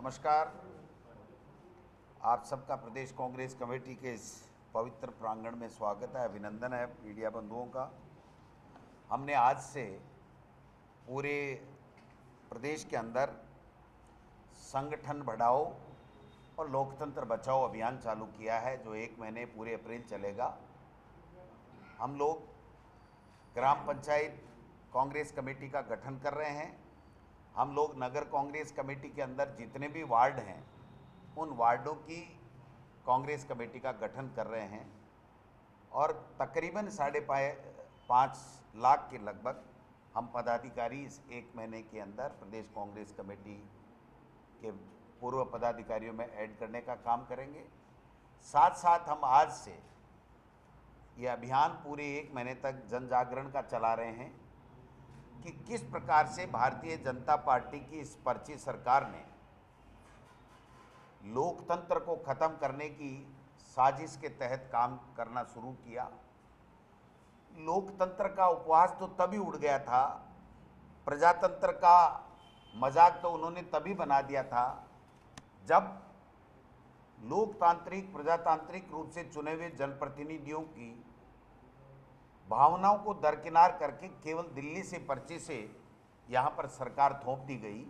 नमस्कार। आप सबका प्रदेश कांग्रेस कमेटी के इस पवित्र प्रांगण में स्वागत है, अभिनंदन है मीडिया बंधुओं का। हमने आज से पूरे प्रदेश के अंदर संगठन बढ़ाओ और लोकतंत्र बचाओ अभियान चालू किया है, जो 1 महीने पूरे अप्रैल चलेगा। हम लोग ग्राम पंचायत कांग्रेस कमेटी का गठन कर रहे हैं। हम लोग नगर कांग्रेस कमेटी के अंदर जितने भी वार्ड हैं उन वार्डों की कांग्रेस कमेटी का गठन कर रहे हैं और तकरीबन 5.5 लाख के लगभग हम पदाधिकारी इस 1 महीने के अंदर प्रदेश कांग्रेस कमेटी के पूर्व पदाधिकारियों में ऐड करने का काम करेंगे। साथ साथ हम आज से ये अभियान पूरे 1 महीने तक जन जागरण का चला रहे हैं कि किस प्रकार से भारतीय जनता पार्टी की इस पर्ची सरकार ने लोकतंत्र को खत्म करने की साजिश के तहत काम करना शुरू किया। लोकतंत्र का उपवास तो तभी उड़ गया था, प्रजातंत्र का मजाक तो उन्होंने तभी बना दिया था जब लोकतांत्रिक प्रजातांत्रिक रूप से चुने हुए जनप्रतिनिधियों की भावनाओं को दरकिनार करके केवल दिल्ली से पर्ची से यहाँ पर सरकार थोप दी गई।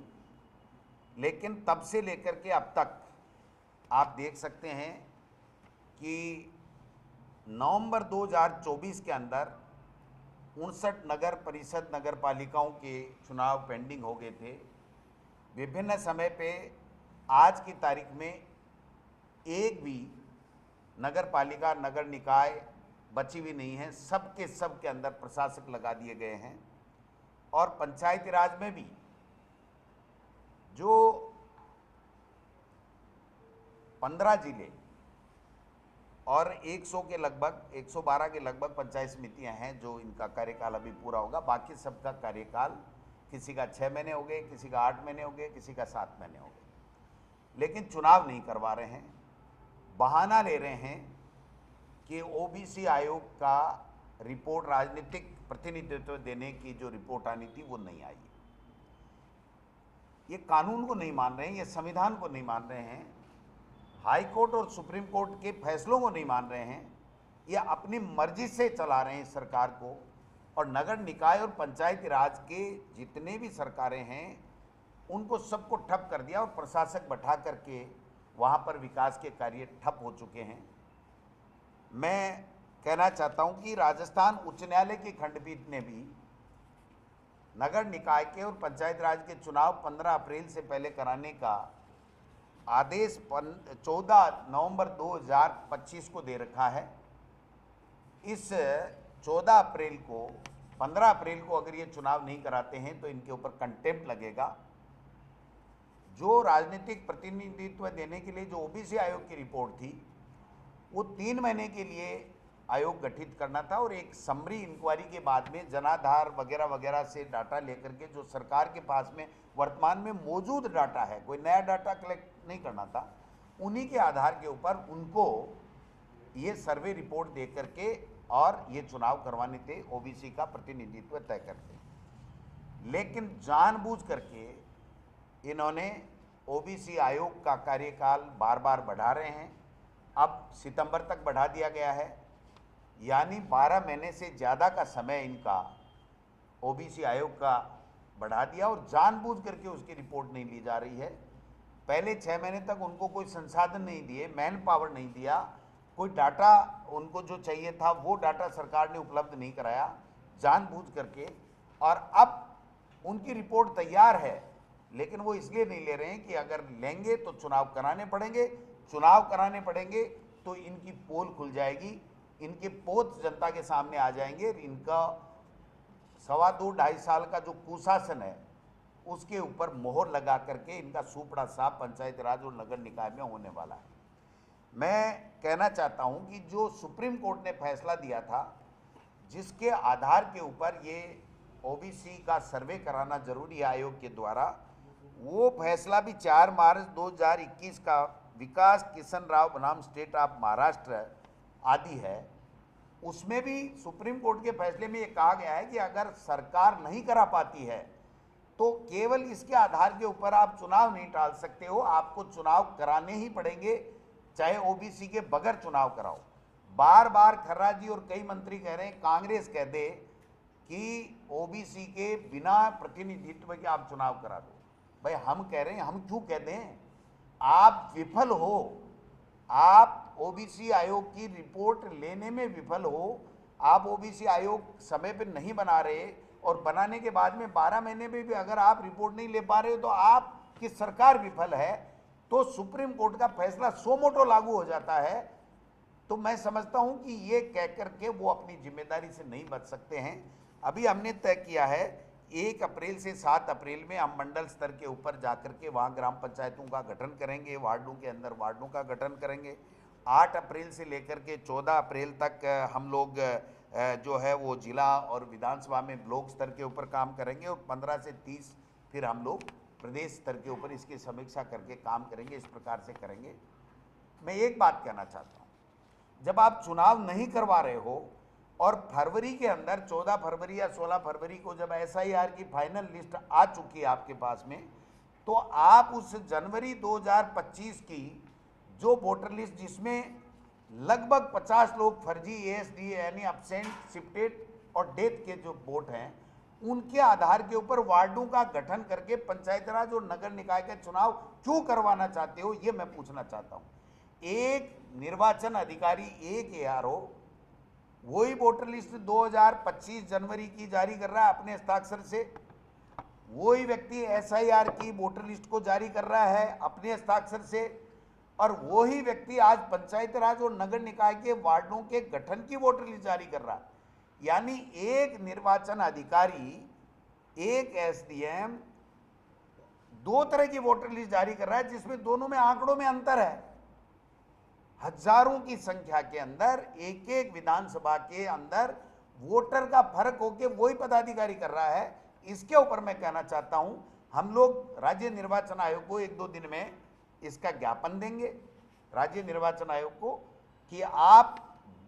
लेकिन तब से लेकर के अब तक आप देख सकते हैं कि नवंबर 2024 के अंदर 59 नगर परिषद नगर पालिकाओं के चुनाव पेंडिंग हो गए थे। विभिन्न समय पे आज की तारीख में एक भी नगर पालिका नगर निकाय बची हुई नहीं है। सब के अंदर प्रशासक लगा दिए गए हैं और पंचायती राज में भी जो 15 जिले और 100 के लगभग 112 के लगभग पंचायत समितियां हैं जो इनका कार्यकाल अभी पूरा होगा। बाकी सबका कार्यकाल किसी का 6 महीने हो गए, किसी का 8 महीने हो गए, किसी का 7 महीने हो गए, लेकिन चुनाव नहीं करवा रहे हैं। बहाना ले रहे हैं कि ओबीसी आयोग का रिपोर्ट राजनीतिक प्रतिनिधित्व देने की जो रिपोर्ट आनी थी वो नहीं आई। ये कानून को नहीं मान रहे हैं, ये संविधान को नहीं मान रहे हैं, हाई कोर्ट और सुप्रीम कोर्ट के फैसलों को नहीं मान रहे हैं। ये अपनी मर्जी से चला रहे हैं सरकार को। और नगर निकाय और पंचायती राज के जितने भी सरकारें हैं उनको सबको ठप कर दिया और प्रशासक बैठा करके वहाँ पर विकास के कार्य ठप हो चुके हैं। मैं कहना चाहता हूं कि राजस्थान उच्च न्यायालय की खंडपीठ ने भी नगर निकाय के और पंचायत राज के चुनाव 15 अप्रैल से पहले कराने का आदेश 14 नवंबर 2025 को दे रखा है। इस 14 अप्रैल को 15 अप्रैल को अगर ये चुनाव नहीं कराते हैं तो इनके ऊपर कंटेम्प्ट लगेगा। जो राजनीतिक प्रतिनिधित्व देने के लिए जो ओबीसी आयोग की रिपोर्ट थी वो 3 महीने के लिए आयोग गठित करना था और एक समरी इंक्वायरी के बाद में जनाधार वगैरह वगैरह से डाटा लेकर के जो सरकार के पास में वर्तमान में मौजूद डाटा है, कोई नया डाटा कलेक्ट नहीं करना था, उन्हीं के आधार के ऊपर उनको ये सर्वे रिपोर्ट दे करके और ये चुनाव करवाने थे, ओबीसी का प्रतिनिधित्व तय करके। लेकिन जानबूझ करके इन्होंने ओबीसी आयोग का कार्यकाल बार बार बढ़ा रहे हैं। अब सितंबर तक बढ़ा दिया गया है, यानी 12 महीने से ज़्यादा का समय इनका ओबीसी आयोग का बढ़ा दिया और जानबूझ करके उसकी रिपोर्ट नहीं ली जा रही है। पहले 6 महीने तक उनको कोई संसाधन नहीं दिए, मैन पावर नहीं दिया, कोई डाटा उनको जो चाहिए था वो डाटा सरकार ने उपलब्ध नहीं कराया जानबूझ करके। और अब उनकी रिपोर्ट तैयार है लेकिन वो इसलिए नहीं ले रहे हैं कि अगर लेंगे तो चुनाव कराने पड़ेंगे, चुनाव कराने पड़ेंगे तो इनकी पोल खुल जाएगी, इनके पोत जनता के सामने आ जाएंगे। इनका 2.5 साल का जो कुशासन है उसके ऊपर मोहर लगा करके इनका सुपड़ा साफ पंचायत राज और नगर निकाय में होने वाला है। मैं कहना चाहता हूं कि जो सुप्रीम कोर्ट ने फैसला दिया था जिसके आधार के ऊपर ये ओबीसी का सर्वे कराना जरूरी है आयोग के द्वारा, वो फैसला भी 4 मार्च 2021 का विकास किशन राव बनाम स्टेट ऑफ महाराष्ट्र आदि है। उसमें भी सुप्रीम कोर्ट के फैसले में ये कहा गया है कि अगर सरकार नहीं करा पाती है तो केवल इसके आधार के ऊपर आप चुनाव नहीं टाल सकते हो, आपको चुनाव कराने ही पड़ेंगे, चाहे ओबीसी के बगैर चुनाव कराओ। बार बार खर्रा जी और कई मंत्री कह रहे हैं, कांग्रेस कह दे कि ओबीसी के बिना प्रतिनिधित्व के आप चुनाव करा दो। भाई हम कह रहे हैं, हम क्यों कह दें? आप विफल हो, आप ओबीसी आयोग की रिपोर्ट लेने में विफल हो, आप ओबीसी आयोग समय पर नहीं बना रहे, और बनाने के बाद में 12 महीने में भी अगर आप रिपोर्ट नहीं ले पा रहे हो तो आपकी सरकार विफल है, तो सुप्रीम कोर्ट का फैसला सो मोटो लागू हो जाता है। तो मैं समझता हूं कि ये कह करके वो अपनी जिम्मेदारी से नहीं बच सकते हैं। अभी हमने तय किया है 1 अप्रैल से 7 अप्रैल में हम मंडल स्तर के ऊपर जाकर के वहाँ ग्राम पंचायतों का गठन करेंगे, वार्डों के अंदर वार्डों का गठन करेंगे। 8 अप्रैल से लेकर के 14 अप्रैल तक हम लोग जो है वो जिला और विधानसभा में ब्लॉक स्तर के ऊपर काम करेंगे, और 15 से 30 फिर हम लोग प्रदेश स्तर के ऊपर इसकी समीक्षा करके काम करेंगे। इस प्रकार से करेंगे। मैं एक बात कहना चाहता हूँ, जब आप चुनाव नहीं करवा रहे हो और फरवरी के अंदर 14 फरवरी या 16 फरवरी को जब SIR की फाइनल लिस्ट आ चुकी है आपके पास में, तो आप उस जनवरी 2025 की जो वोटर लिस्ट जिसमें लगभग 50 लोग फर्जी ASD यानी अब्सेंट, शिफ्टेड और डेथ के जो वोट हैं, उनके आधार के ऊपर वार्डों का गठन करके पंचायत राज और नगर निकाय के चुनाव क्यों करवाना चाहते हो, ये मैं पूछना चाहता हूँ। एक निर्वाचन अधिकारी, एक ARO वही वोटर लिस्ट 2025 जनवरी की जारी कर रहा है अपने हस्ताक्षर से, वही व्यक्ति SIR की वोटर लिस्ट को जारी कर रहा है अपने हस्ताक्षर से, और वही व्यक्ति आज पंचायत राज और नगर निकाय के वार्डों के गठन की वोटर लिस्ट जारी कर रहा है। यानी एक निर्वाचन अधिकारी, एक SDM 2 तरह की वोटर लिस्ट जारी कर रहा है, जिसमें दोनों में आंकड़ों में अंतर है। हजारों की संख्या के अंदर एक एक विधानसभा के अंदर वोटर का फर्क होकर वही पदाधिकारी कर रहा है। इसके ऊपर मैं कहना चाहता हूं, हम लोग राज्य निर्वाचन आयोग को 1-2 दिन में इसका ज्ञापन देंगे, राज्य निर्वाचन आयोग को, कि आप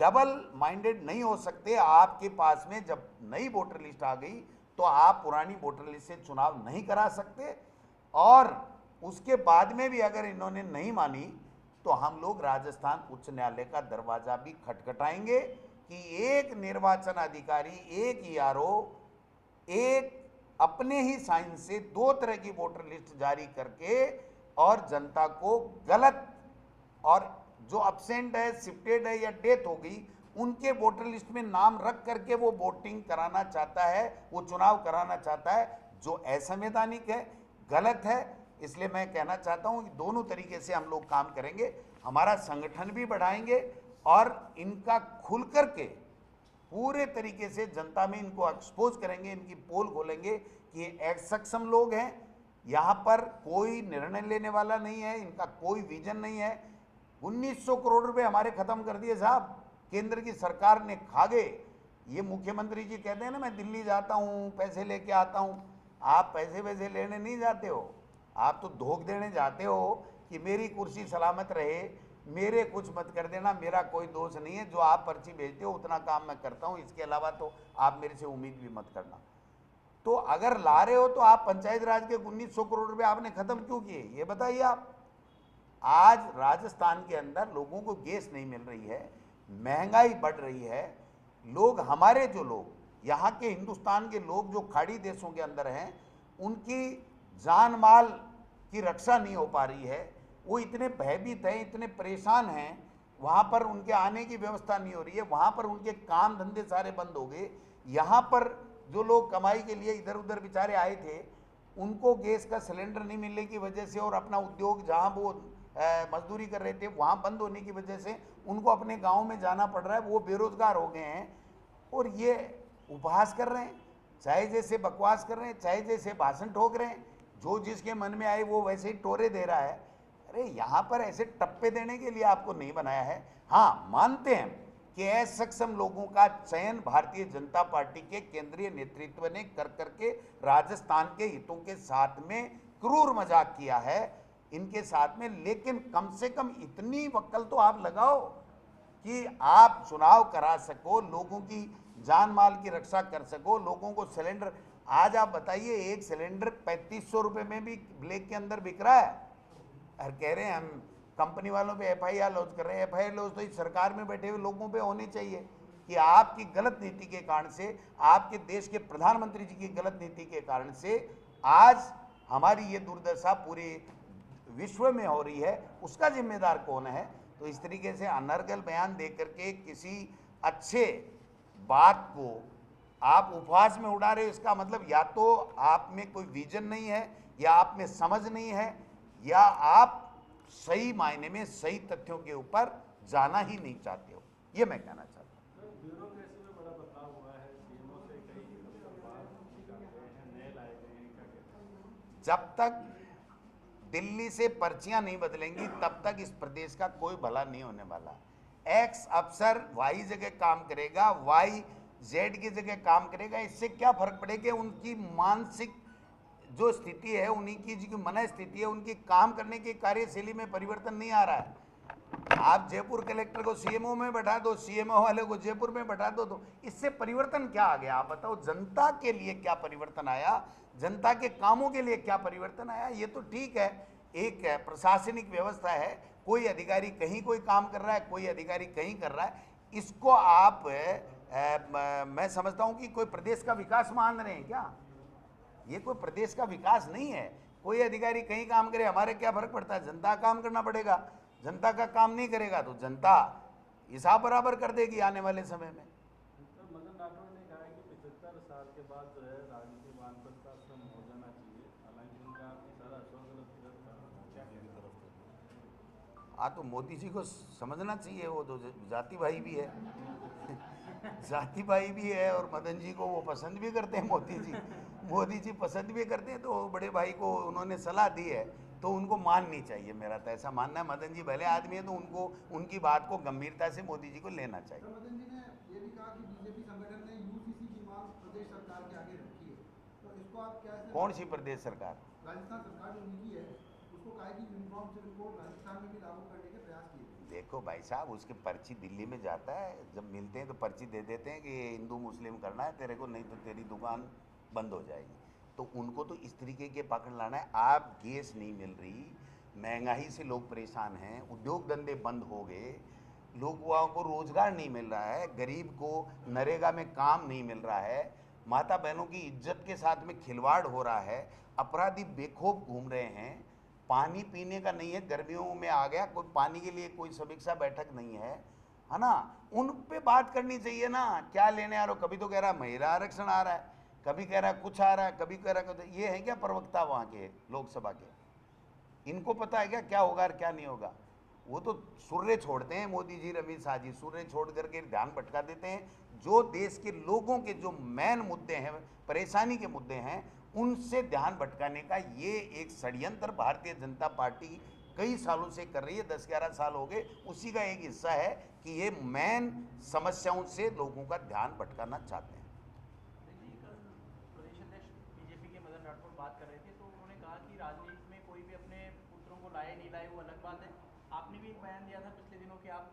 डबल माइंडेड नहीं हो सकते। आपके पास में जब नई वोटर लिस्ट आ गई तो आप पुरानी वोटर लिस्ट से चुनाव नहीं करा सकते, और उसके बाद में भी अगर इन्होंने नहीं मानी तो हम लोग राजस्थान उच्च न्यायालय का दरवाजा भी खटखटाएंगे कि एक निर्वाचन अधिकारी, एक ERO, एक अपने ही साइन से 2 तरह की वोटर लिस्ट जारी करके और जनता को गलत, और जो अब्सेंट है, शिफ्टेड है या डेथ हो गई, उनके वोटर लिस्ट में नाम रख करके वो वोटिंग कराना चाहता है, वो चुनाव कराना चाहता है, जो असंवैधानिक है, गलत है। इसलिए मैं कहना चाहता हूं कि दोनों तरीके से हम लोग काम करेंगे, हमारा संगठन भी बढ़ाएंगे और इनका खुल करके पूरे तरीके से जनता में इनको एक्सपोज करेंगे, इनकी पोल खोलेंगे कि ये असक्षम लोग हैं, यहाँ पर कोई निर्णय लेने वाला नहीं है, इनका कोई विजन नहीं है। 1900 करोड़ रुपए हमारे खत्म कर दिए साहब, केंद्र की सरकार ने खा गए। ये मुख्यमंत्री जी कहते हैं ना, मैं दिल्ली जाता हूँ, पैसे लेके आता हूँ। आप पैसे वैसे लेने नहीं जाते हो, आप तो धोख देने जाते हो कि मेरी कुर्सी सलामत रहे, मेरे कुछ मत कर देना, मेरा कोई दोष नहीं है, जो आप पर्ची भेजते हो उतना काम मैं करता हूँ, इसके अलावा तो आप मेरे से उम्मीद भी मत करना। तो अगर ला रहे हो तो आप पंचायत राज के 1900 करोड़ रुपए आपने खत्म क्यों किए, ये बताइए आप। आज राजस्थान के अंदर लोगों को गैस नहीं मिल रही है, महंगाई बढ़ रही है, लोग, हमारे जो लोग यहाँ के हिंदुस्तान के लोग जो खाड़ी देशों के अंदर हैं, उनकी जान माल की रक्षा नहीं हो पा रही है, वो इतने भयभीत हैं, इतने परेशान हैं, वहाँ पर उनके आने की व्यवस्था नहीं हो रही है, वहाँ पर उनके काम धंधे सारे बंद हो गए। यहाँ पर जो लोग कमाई के लिए इधर उधर बेचारे आए थे, उनको गैस का सिलेंडर नहीं मिलने की वजह से और अपना उद्योग जहाँ वो मजदूरी कर रहे थे वहाँ बंद होने की वजह से उनको अपने गाँव में जाना पड़ रहा है, वो बेरोजगार हो गए हैं और ये उपहास कर रहे हैं, चाहे जैसे बकवास कर रहे हैं, चाहे जैसे भाषण ठोक रहे हैं, जो जिसके मन में आए वो वैसे ही टोरे दे रहा है। अरे यहाँ पर ऐसे टप्पे देने के लिए आपको नहीं बनाया है। हाँ, मानते हैं कि असक्षम लोगों का चयन भारतीय जनता पार्टी के केंद्रीय नेतृत्व ने कर करके राजस्थान के हितों के साथ में क्रूर मजाक किया है इनके साथ में, लेकिन कम से कम इतनी वक्कल तो आप लगाओ कि आप चुनाव करा सको, लोगों की जान माल की रक्षा कर सको, लोगों को सिलेंडर। आज आप बताइए एक सिलेंडर 3500 रुपये में भी ब्लैक के अंदर बिक रहा है, और कह रहे हैं हम कंपनी वालों पे एफआईआर लॉन्च कर रहे हैं। एफआईआर लॉन्च तो इस सरकार में बैठे हुए लोगों पे होनी चाहिए कि आपकी गलत नीति के कारण से, आपके देश के प्रधानमंत्री जी की गलत नीति के कारण से आज हमारी ये दुर्दशा पूरे विश्व में हो रही है, उसका जिम्मेदार कौन है। तो इस तरीके से अनर्गल बयान दे करके किसी अच्छे बात को आप उपहास में उड़ा रहे हो, इसका मतलब या तो आप में कोई विजन नहीं है, या आप में समझ नहीं है, या आप सही मायने में सही तथ्यों के ऊपर जाना ही नहीं चाहते हो, ये मैं कहना चाहता हूँ। ब्यूरोक्रेसी में बड़ा बदलाव हुआ है, सीएमओ से कई बार नए लाए गए हैं, क्या कहते हैं? जब तक दिल्ली से पर्चियां नहीं बदलेंगी तब तक इस प्रदेश का कोई भला नहीं होने वाला। एक्स अफसर वाई जगह काम करेगा, वाई जेड की जगह काम करेगा, इससे क्या फर्क पड़ेगा? उनकी मानसिक जो स्थिति है, उन्हीं की जो मन स्थिति है, उनकी काम करने की कार्यशैली में परिवर्तन नहीं आ रहा है। आप जयपुर कलेक्टर को सीएमओ में बैठा दो, सीएमओ वाले को जयपुर में बैठा दो, तो इससे परिवर्तन क्या आ गया? आप बताओ, जनता के लिए क्या परिवर्तन आया, जनता के कामों के लिए क्या परिवर्तन आया? ये तो ठीक है, एक प्रशासनिक व्यवस्था है, कोई अधिकारी कहीं कोई काम कर रहा है, कोई अधिकारी कहीं कर रहा है, इसको आप मैं समझता हूं कि कोई प्रदेश का विकास मान रहे हैं क्या? ये कोई प्रदेश का विकास नहीं है। कोई अधिकारी कहीं काम करे, हमारे क्या फर्क पड़ता है? जनता काम करना पड़ेगा, जनता का काम नहीं करेगा तो जनता हिसाब बराबर कर देगी आने वाले समय में। तो मदन राठौड़ ने कहा है कि 75 साल के बाद जो है राजनीति वानप्रस्थ आश्रम हो जाना चाहिए, हालांकि उनका सारा अश्वगलत क्या कहना? हाँ, तो मोदी जी को समझना चाहिए, वो तो जाति भाई भी है जाति भाई भी है, और मदन जी को वो पसंद भी करते हैं, मोदी जी पसंद भी करते हैं, तो बड़े भाई को उन्होंने सलाह दी है तो उनको माननी चाहिए। मेरा तो ऐसा मानना है, मदन जी भले आदमी है तो उनको उनकी बात को गंभीरता से मोदी जी को लेना चाहिए। तो मदन जी ने ये भी कहा कि बीजेपी संगठन ने यूसीसी की मांग प्रदेश सरकार के आगे रखी है, तो इसको आप कैसे? कौन सी प्रदेश सरकार? राजस्थान सरकार जो उनकी है, उसको कहा कि यूनिफॉर्म सिविल कोड राजस्थान में भी लागू करने के प्रयास किए। देखो भाई साहब, उसकी पर्ची दिल्ली में जाता है, जब मिलते हैं तो पर्ची दे देते हैं कि हिंदू मुस्लिम करना है तेरे को, नहीं तो तेरी दुकान बंद हो जाएगी। तो उनको तो इस तरीके के पकड़ लाना है। आप गैस नहीं मिल रही, महंगाई से लोग परेशान हैं, उद्योग धंधे बंद हो गए, लोगों को रोजगार नहीं मिल रहा है, गरीब को नरेगा में काम नहीं मिल रहा है, माता बहनों की इज्जत के साथ में खिलवाड़ हो रहा है, अपराधी बेखौफ घूम रहे हैं, पानी पीने का नहीं है, गर्मियों में आ गया, कोई पानी के लिए कोई समीक्षा बैठक नहीं है, है ना? उन पे बात करनी चाहिए ना। क्या लेने आ रहे हो? कभी तो कह रहा है महिला आरक्षण आ रहा है, कभी कह रहा है कुछ आ रहा है, कभी कह रहा है ये है क्या प्रवक्ता वहाँ के लोकसभा के? इनको पता है क्या होगा और क्या नहीं होगा? वो तो सूर्य छोड़ते हैं, मोदी जी, रवि शाह जी सूर्य छोड़ करके ध्यान भटका देते हैं। जो देश के लोगों के जो मेन मुद्दे हैं, परेशानी के मुद्दे हैं, उनसे ध्यान भटकाने का ये एक षड्यंत्र भारतीय जनता पार्टी कई सालों से कर रही है, 10-11 साल हो गए। उसी का एक हिस्सा है कि ये मेन समस्याओं से लोगों का ध्यान भटकाना चाहते हैं। प्रदेश अध्यक्ष बीजेपी के मदन राठौड़ बात कर रहे थे, तो उन्होंने कहा कि राजनीति में कोई भी अपने पुत्रों को लाए नहीं लाए वो अलग बात है। आपने भी एक बयान दिया था पिछले दिनों कि आप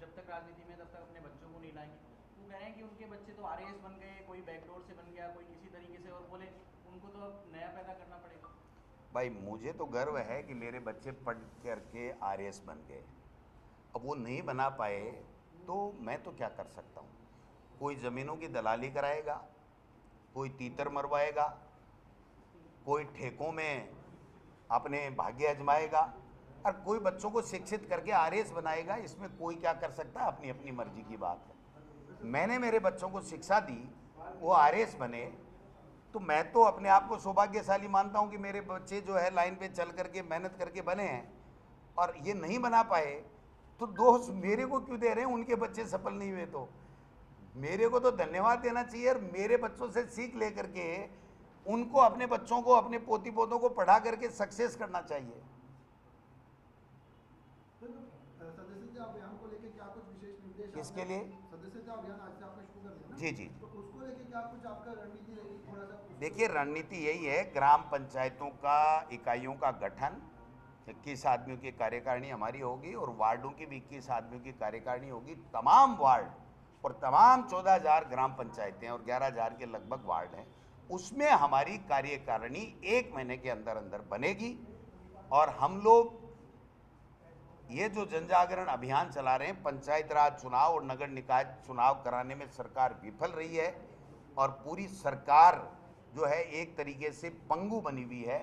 जब तक राजनीति में तब तक अपने बच्चों को नहीं लाएंगे। वो कह रहे हैं कि उनके बच्चे तो आरएएस बन गए, कोई बैकडोर से बन गया, कोई किसी तरीके से, और बोले उनको तो अब नया पैदा करना पड़ेगा। भाई मुझे तो गर्व है कि मेरे बच्चे पढ़ करके आरएएस बन गए। अब वो नहीं बना पाए तो मैं तो क्या कर सकता हूँ? कोई ज़मीनों की दलाली कराएगा, कोई तीतर मरवाएगा, कोई ठेकों में अपने भाग्य आजमाएगा, और कोई बच्चों को शिक्षित करके आरएएस बनाएगा। इसमें कोई क्या कर सकता है? अपनी अपनी मर्जी की बात है। मैंने मेरे बच्चों को शिक्षा दी, वो आरएएस बने, तो मैं तो अपने आप को सौभाग्यशाली मानता हूं कि मेरे बच्चे जो है लाइन पे चल करके मेहनत करके बने हैं। और ये नहीं बना पाए तो दोष मेरे को क्यों दे रहे हैं? उनके बच्चे सफल नहीं हुए तो मेरे को तो धन्यवाद देना चाहिए, और मेरे बच्चों से सीख लेकर के उनको, अपने बच्चों को, अपने पोती पोतों को पढ़ा करके सक्सेस करना चाहिए। सदस्यता अभियान को लेकर क्या कुछ विशेष निर्देश? किसके लिए? सदस्यता अभियान आज से आपका शुरू कर दिया ना? जी जी। तो उसको लेकर क्या कुछ आपका रणनीति रहेगी? थोड़ा सा देखिए, रणनीति यही है, ग्राम पंचायतों का इकाइयों का गठन, 21 आदमियों की कार्यकारिणी हमारी होगी, और वार्डों की भी 21 आदमियों की कार्यकारिणी होगी। तमाम वार्ड और तमाम 14,000 ग्राम पंचायतें और 11,000 के लगभग वार्ड हैं, उसमें हमारी कार्यकारिणी 1 महीने के अंदर अंदर बनेगी और हम लोग ये जो जनजागरण अभियान चला रहे हैं, पंचायत राज चुनाव और नगर निकाय चुनाव कराने में सरकार विफल रही है और पूरी सरकार जो है एक तरीके से पंगु बनी हुई है,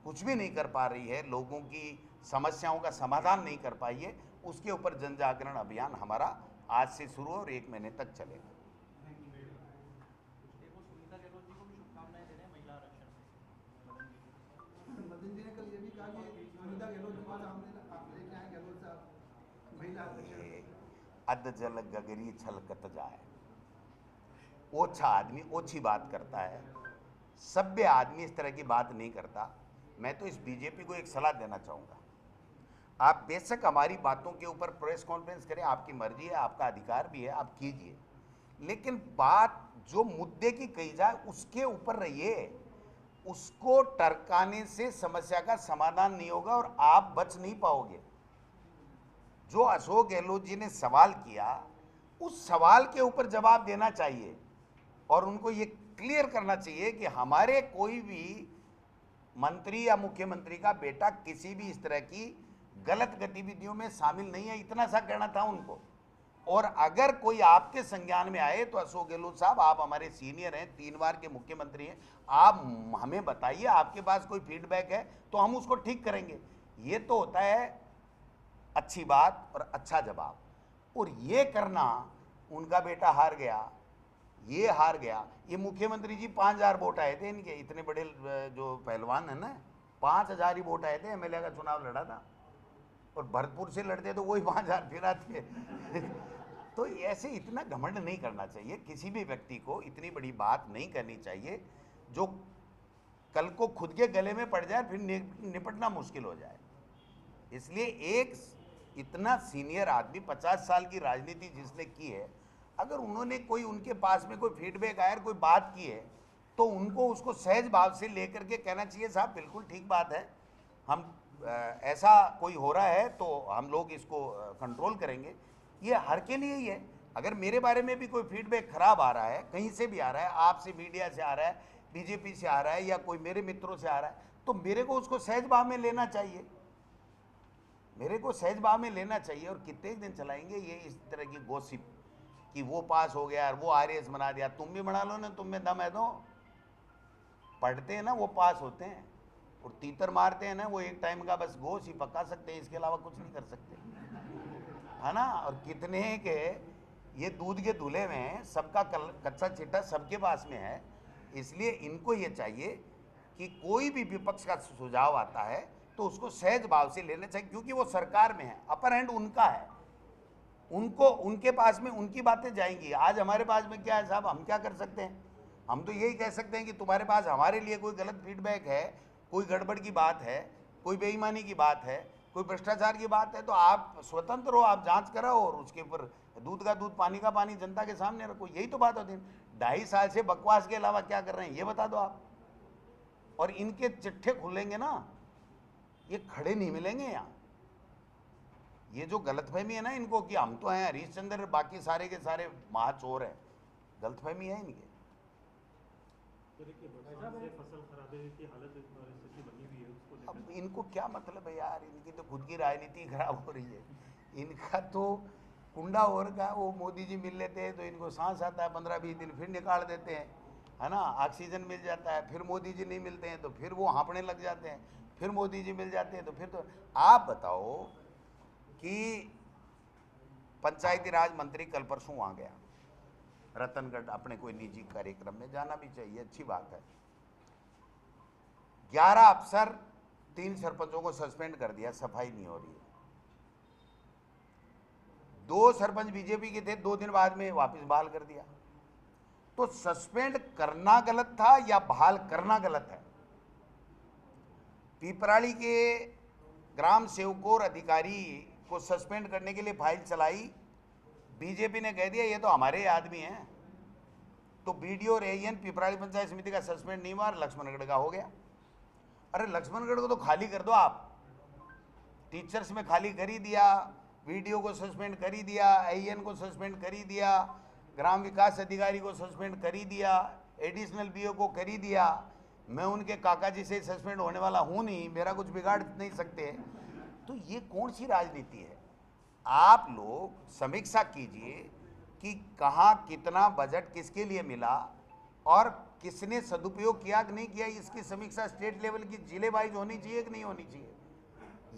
कुछ भी नहीं कर पा रही है, लोगों की समस्याओं का समाधान नहीं कर पाई है। उसके ऊपर जनजागरण अभियान हमारा आज से शुरू और 1 महीने तक चलेगा। देखो, सुनीता गहलोत जी को भी शुभकामनाएं दे रहे हैं महिला आरक्षण से। मदन जी ने कल ये भी कहा कि सुनीता गहलोत जी को सामने आप लेके आए, गहलोत साहब महिला आरक्षण। अध जल गगरी छलकत जाए। ओछा आदमी ओछी बात करता है, सभ्य आदमी इस तरह की बात नहीं करता। मैं तो इस बीजेपी को एक सलाह देना चाहूँगा, आप बेशक हमारी बातों के ऊपर प्रेस कॉन्फ्रेंस करें, आपकी मर्जी है, आपका अधिकार भी है, आप कीजिए, लेकिन बात जो मुद्दे की कही जाए उसके ऊपर रहिए। उसको टरकाने से समस्या का समाधान नहीं होगा और आप बच नहीं पाओगे। जो अशोक गहलोत जी ने सवाल किया, उस सवाल के ऊपर जवाब देना चाहिए और उनको ये क्लियर करना चाहिए कि हमारे कोई भी मंत्री या मुख्यमंत्री का बेटा किसी भी इस तरह की गलत गतिविधियों में शामिल नहीं है, इतना सा कहना था उनको। और अगर कोई आपके संज्ञान में आए तो अशोक गहलोत साहब, आप हमारे सीनियर हैं, 3 बार के मुख्यमंत्री हैं, आप हमें बताइए, आपके पास कोई फीडबैक है तो हम उसको ठीक करेंगे। ये तो होता है अच्छी बात और अच्छा जवाब, और ये करना उनका बेटा हार गया, ये हार गया। ये मुख्यमंत्री जी 5000 वोट आए थे इनके, इतने बड़े जो पहलवान है ना, 5000 ही वोट आए थे, एमएलए का चुनाव लड़ा था और भरतपुर से लड़ते तो वही 5000 फिर आते। तो ऐसे इतना घमंड नहीं करना चाहिए, किसी भी व्यक्ति को इतनी बड़ी बात नहीं करनी चाहिए जो कल को खुद के गले में पड़ जाए, फिर निपटना मुश्किल हो जाए। इसलिए एक इतना सीनियर आदमी, 50 साल की राजनीति जिसने की है, अगर उन्होंने कोई, उनके पास में कोई फीडबैक आया, कोई बात की है, तो उनको उसको सहज भाव से लेकर के कहना चाहिए, साहब बिल्कुल ठीक बात है, हम ऐसा कोई हो रहा है तो हम लोग इसको कंट्रोल करेंगे। ये हर के लिए ही है। अगर मेरे बारे में भी कोई फीडबैक खराब आ रहा है, कहीं से भी आ रहा है, आपसे, मीडिया से आ रहा है, बीजेपी से आ रहा है या कोई मेरे मित्रों से आ रहा है, तो मेरे को उसको सहज भाव में लेना चाहिए, मेरे को सहज भाव में लेना चाहिए। और कितने दिन चलाएंगे ये इस तरह की गॉसिप कि वो पास हो गया, वो आरएस बना दिया। तुम भी बना लो ना, तुम में दम है तो। पढ़ते हैं ना वो पास होते हैं, और तीतर मारते हैं ना वो एक टाइम का बस गोश्त ही पका सकते हैं, इसके अलावा कुछ नहीं कर सकते, है ना। और कितने के ये दूध के दूल्हे में सबका कच्चा चिट्टा सबके पास में है। इसलिए इनको ये चाहिए कि कोई भी विपक्ष का सुझाव आता है तो उसको सहज भाव से लेना चाहिए, क्योंकि वो सरकार में है, अपर हैंड उनका है, उनको, उनके पास में उनकी बातें जाएंगी। आज हमारे पास में क्या है साहब, हम क्या कर सकते हैं? हम तो यही कह सकते हैं कि तुम्हारे पास हमारे लिए कोई गलत फीडबैक है, कोई गड़बड़ की बात है, कोई बेईमानी की बात है, कोई भ्रष्टाचार की बात है, तो आप स्वतंत्र हो, आप जांच कराओ और उसके ऊपर दूध का दूध, पानी का पानी जनता के सामने रखो। यही तो बात होती है। 2.5 साल से बकवास के अलावा क्या कर रहे हैं ये बता दो आप। और इनके चिट्ठे खुलेंगे ना, ये खड़े नहीं मिलेंगे यहाँ। ये जो गलतफहमी है ना इनको कि हम तो हैं हरीशचंद्र, बाकी सारे के सारे महाचोर हैं, गलतफहमी है इनकी। फसल खराबे की हालत स्थिति बनी हुई है, उसको अब इनको क्या मतलब है यार, इनकी तो खुद की राजनीति खराब हो रही है। इनका तो कुंडा और का, वो मोदी जी मिल लेते हैं तो इनको सांस आता है, 15-20 दिन फिर निकाल देते हैं, है ना। ऑक्सीजन मिल जाता है, फिर मोदी जी नहीं मिलते हैं तो फिर वो हाँपने लग जाते हैं, फिर मोदी जी मिल जाते हैं तो फिर। तो आप बताओ कि पंचायती राज मंत्री कल परसों वहाँ गया रतनगढ़, अपने कोई निजी कार्यक्रम में, जाना भी चाहिए, अच्छी बात है। 11 अफसर, 3 सरपंचों को सस्पेंड कर दिया, सफाई नहीं हो रही है। 2 सरपंच बीजेपी के थे, 2 दिन बाद में वापस बहाल कर दिया। तो सस्पेंड करना गलत था या बहाल करना गलत है? पिपराली के ग्राम सेवकों और अधिकारी को सस्पेंड करने के लिए फाइल चलाई, बीजेपी ने कह दिया ये तो हमारे आदमी हैं, तो बीडीओ और एएन पिपराली पंचायत समिति का सस्पेंड नहीं हुआ, लक्ष्मणगढ़ का हो गया। अरे लक्ष्मणगढ़ को तो खाली कर दो आप, टीचर्स में खाली कर ही दिया, बीडीओ को सस्पेंड कर ही दिया, एएन को सस्पेंड कर ही दिया, ग्राम विकास अधिकारी को सस्पेंड कर ही दिया, एडिशनल बीओ को खरीद दिया, मैं उनके काका जी से सस्पेंड होने वाला हूं नहीं, मेरा कुछ बिगाड़ नहीं सकते। तो ये कौन सी राजनीति है? आप लोग समीक्षा कीजिए कि कहाँ कितना बजट किसके लिए मिला और किसने सदुपयोग किया कि नहीं किया, इसकी समीक्षा स्टेट लेवल की जिले वाइज होनी चाहिए कि नहीं होनी चाहिए।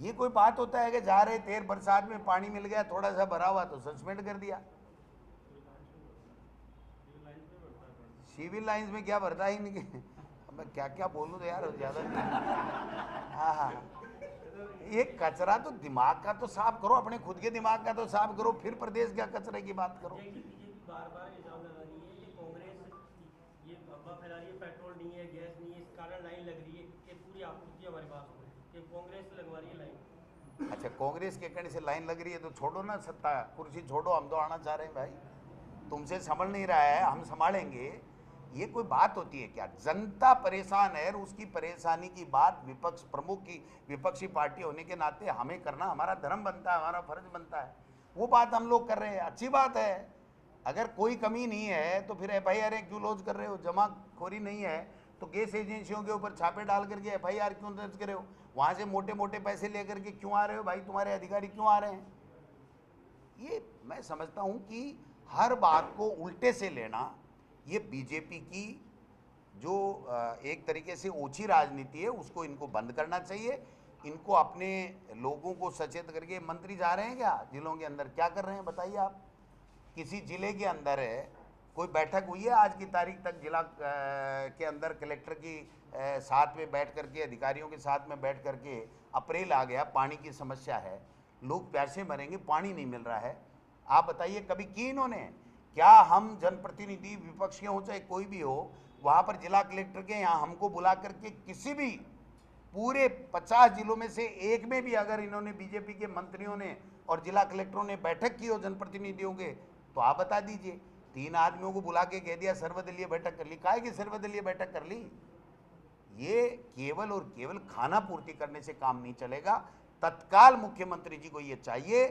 ये कोई बात होता है कि जा रहे थे बरसात में पानी मिल गया थोड़ा सा भरा हुआ तो सस्पेंड कर दिया। सिविल लाइंस में क्या भरता ही नहीं। मैं क्या क्या बोलूँ तो यार ज़्यादा नहीं। हाँ हाँ, ये कचरा तो दिमाग का तो साफ करो, अपने खुद के दिमाग का तो साफ करो, फिर प्रदेश का कचरे की बात करो। बीजेपी बार-बार इल्जाम लगा रही है कि कांग्रेस ये अफवाह फैला रही है, पेट्रोल नहीं है, गैस नहीं है, इस कारण लाइन लग रही है कि पूरी आपूर्ति हमारे पास हो, कि कांग्रेस लगवा रही है लाइन। अच्छा, कांग्रेस के कहने से लाइन लग रही है तो छोड़ो ना सत्ता, कुर्सी छोड़ो, हम तो आना चाह रहे हैं भाई, तुमसे संभल नहीं रहा है, हम संभालेंगे। ये कोई बात होती है क्या? जनता परेशान है और उसकी परेशानी की बात विपक्ष प्रमुख की विपक्षी पार्टी होने के नाते हमें करना हमारा धर्म बनता है, हमारा फर्ज बनता है। वो बात हम लोग कर रहे हैं, अच्छी बात है। अगर कोई कमी नहीं है तो फिर FIR क्यों लॉन्च कर रहे हो? जमाखोरी नहीं है तो गैस एजेंसियों के ऊपर छापे डाल करके FIR क्यों दर्ज करे हो? वहाँ से मोटे मोटे पैसे लेकर के क्यों आ रहे हो भाई? तुम्हारे अधिकारी क्यों आ रहे हैं? ये मैं समझता हूँ कि हर बात को उल्टे से लेना, ये बीजेपी की जो एक तरीके से ओछी राजनीति है उसको इनको बंद करना चाहिए। इनको अपने लोगों को सचेत करके, मंत्री जा रहे हैं क्या जिलों के अंदर, क्या कर रहे हैं बताइए आप? किसी जिले के अंदर है कोई बैठक हुई है आज की तारीख तक जिला के अंदर कलेक्टर की साथ में बैठ करके, अधिकारियों के साथ में बैठ करके? अप्रैल आ गया, पानी की समस्या है, लोग प्यासे मरेंगे, पानी नहीं मिल रहा है। आप बताइए कभी की इन्होंने? क्या हम जनप्रतिनिधि विपक्ष के हों चाहे कोई भी हो, वहाँ पर जिला कलेक्टर के यहाँ हमको बुला करके किसी भी पूरे 50 जिलों में से एक में भी अगर इन्होंने बीजेपी के मंत्रियों ने और जिला कलेक्टरों ने बैठक की हो जनप्रतिनिधियों के, तो आप बता दीजिए। 3 आदमियों को बुला के कह दिया सर्वदलीय बैठक कर ली, काहे की सर्वदलीय बैठक कर ली? ये केवल और केवल खाना पूर्ति करने से काम नहीं चलेगा। तत्काल मुख्यमंत्री जी को ये चाहिए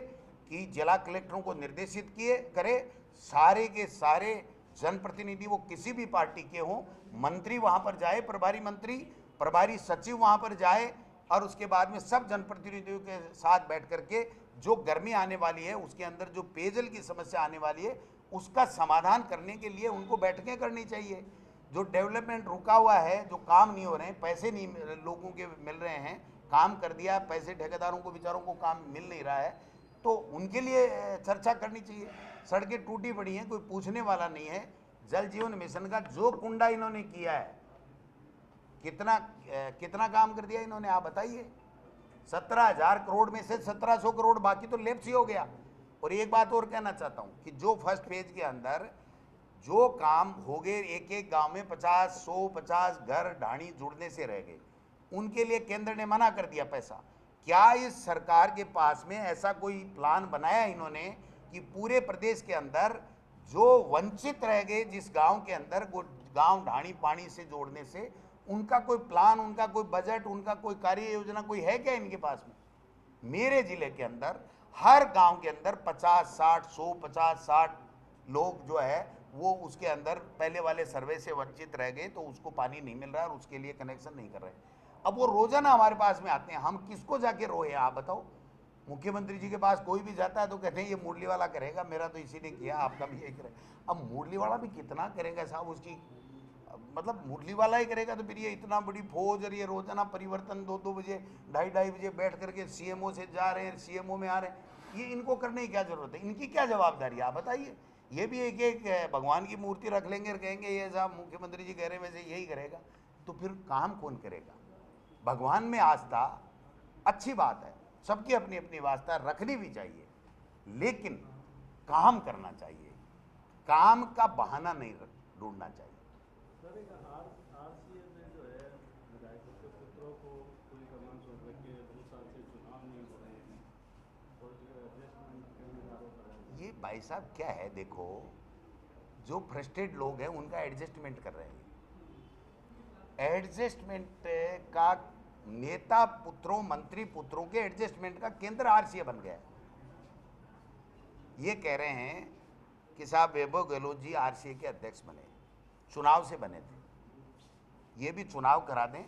कि जिला कलेक्टरों को निर्देशित करे, सारे के सारे जनप्रतिनिधि वो किसी भी पार्टी के हों, मंत्री वहां पर जाए, प्रभारी मंत्री, प्रभारी सचिव वहां पर जाए और उसके बाद में सब जनप्रतिनिधियों के साथ बैठ करके जो गर्मी आने वाली है, उसके अंदर जो पेयजल की समस्या आने वाली है, उसका समाधान करने के लिए उनको बैठकें करनी चाहिए। जो डेवलपमेंट रुका हुआ है, जो काम नहीं हो रहे हैं, पैसे नहीं लोगों के मिल रहे हैं, काम कर दिया, पैसे ठेकेदारों को बेचारों को काम मिल नहीं रहा है, तो उनके लिए चर्चा करनी चाहिए। सड़कें टूटी पड़ी हैं, कोई पूछने वाला नहीं है। जल जीवन मिशन का जो कुंडा इन्होंने किया है, कितना काम कर दिया इन्होंने, आप बताइए। 17,000 करोड़ में से 1700 करोड़ बाकी तो लेप्स ही हो गया। और एक बात और कहना चाहता हूं कि जो फर्स्ट फेज के अंदर जो काम हो गए, एक एक गांव में 50 घर ढाणी जुड़ने से रह गए, उनके लिए केंद्र ने मना कर दिया पैसा। क्या इस सरकार के पास में ऐसा कोई प्लान बनाया इन्होंने कि पूरे प्रदेश के अंदर जो वंचित रह गए, जिस गांव के अंदर गांव ढाणी पानी से जोड़ने से, उनका कोई प्लान, उनका कोई बजट, उनका कोई कार्य योजना कोई है क्या इनके पास में? मेरे जिले के अंदर हर गांव के अंदर 50-60 लोग जो है वो उसके अंदर पहले वाले सर्वे से वंचित रह गए, तो उसको पानी नहीं मिल रहा है और उसके लिए कनेक्शन नहीं कर रहे। अब वो रोजाना हमारे पास में आते हैं, हम किसको जाके रोए आप बताओ? मुख्यमंत्री जी के पास कोई भी जाता है तो कहते हैं ये मुरली वाला करेगा, मेरा तो इसी ने किया, आपका भी यही करेगा। अब मुरली वाला भी कितना करेगा साहब, उसकी मतलब मुरली वाला ही करेगा तो फिर ये इतना बड़ी फौज और ये रोजाना परिवर्तन 2-2 बजे 2:30 बजे बैठ करके CMO से जा रहे हैं, CMO में आ रहे हैं, ये इनको करने की क्या जरूरत है? इनकी क्या जवाबदारी है आप बताइए? ये भी एक भगवान की मूर्ति रख लेंगे और कहेंगे ये साहब मुख्यमंत्री जी कह रहे हैं वैसे यही करेगा, तो फिर काम कौन करेगा? भगवान में आस्था अच्छी बात है, सबकी अपनी अपनी आस्था रखनी भी चाहिए, लेकिन काम करना चाहिए, काम का बहाना नहीं ढूंढना चाहिए। सर एक RCA में जो है विधायकों के पुत्रों को पूरी कमान सौंप रखी है, 2 साल से चुनाव नहीं हो रहे हैं और एडजस्टमेंट करने का आरोप है। ये भाई साहब क्या है, देखो जो फ्रस्ट्रेट लोग हैं उनका एडजस्टमेंट कर रहे हैं। एडजस्टमेंट का नेता पुत्रों, मंत्री पुत्रों के एडजस्टमेंट का केंद्र RCA बन गया है। ये कह रहे हैं कि साहब वैभव गहलोत जी RCA के अध्यक्ष बने, चुनाव से बने थे। ये भी चुनाव करा दें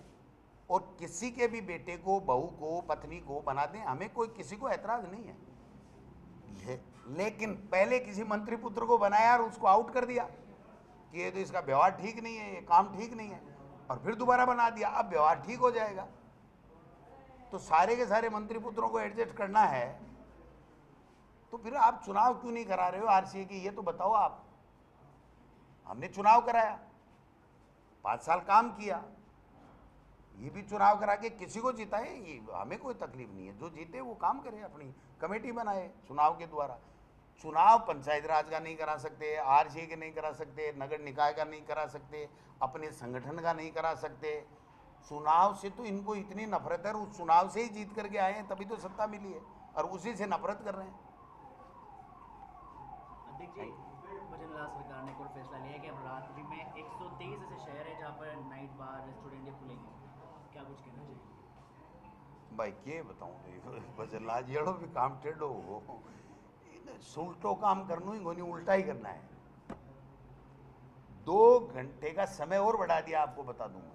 और किसी के भी बेटे को, बहू को, पत्नी को बना दें, हमें कोई किसी को ऐतराज नहीं है। लेकिन पहले किसी मंत्री पुत्र को बनाया और उसको आउट कर दिया कि ये तो इसका व्यवहार ठीक नहीं है, ये काम ठीक नहीं है, और फिर दोबारा बना दिया, अब व्यवहार ठीक हो जाएगा। तो सारे के सारे मंत्री पुत्रों को एडजस्ट करना है, तो फिर आप चुनाव क्यों नहीं करा रहे हो आरसीए की, ये तो बताओ आप। हमने चुनाव कराया, 5 साल काम किया, ये भी चुनाव करा के किसी को जिताए, ये हमें कोई तकलीफ नहीं है। जो जीते वो काम करे, अपनी कमेटी बनाए चुनाव के द्वारा। चुनाव पंचायत राज का नहीं करा सकते, आरसीए के नहीं करा सकते, नगर निकाय का नहीं करा सकते, अपने संगठन का नहीं करा सकते। चुनाव से तो इनको इतनी नफरत है, उस चुनाव से ही जीत करके आए हैं, तभी तो सत्ता मिली है, और उसी से नफरत कर रहे हैं। अध्यक्ष जी, भजनलाल सरकार ने कोई फैसला लिया कि अब रात्रि में 123 ऐसे शहर है जहाँ पर नाइट बार, रेस्टोरेंट ये खुलेंगे, क्या कुछ कहना चाहिए? भाई के बताऊँ भजनलाल जेड़ो भी काम टेढ़ो हो, सुलटो काम करना ही गोनी, उल्टा ही करना है। 2 घंटे का समय और बढ़ा दिया, आपको बता दूंगा।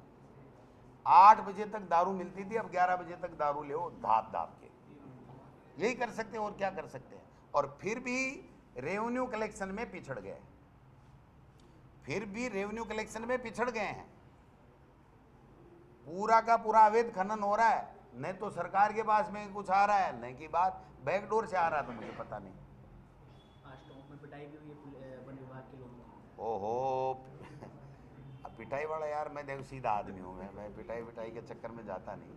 8 बजे तक दारू मिलती थी, अब 11 बजे तक दारू ले धाप धाप के। यही कर सकते हैं, और क्या कर सकते हैं। और फिर भी रेवेन्यू कलेक्शन में पिछड़ गए, फिर भी रेवेन्यू कलेक्शन में पिछड़ गए हैं। पूरा का पूरा अवैध खनन हो रहा है, नहीं तो सरकार के पास में कुछ आ रहा है, नहीं की बात बैकडोर से आ रहा था, मुझे पता नहीं। आज टोंक में पिटाई भी हुई है वन विभाग के लोगों की। ओहो, अब पिटाई वाला यार, मैं देखो सीधा आदमी हूँ, मैं पिटाई के चक्कर में जाता नहीं।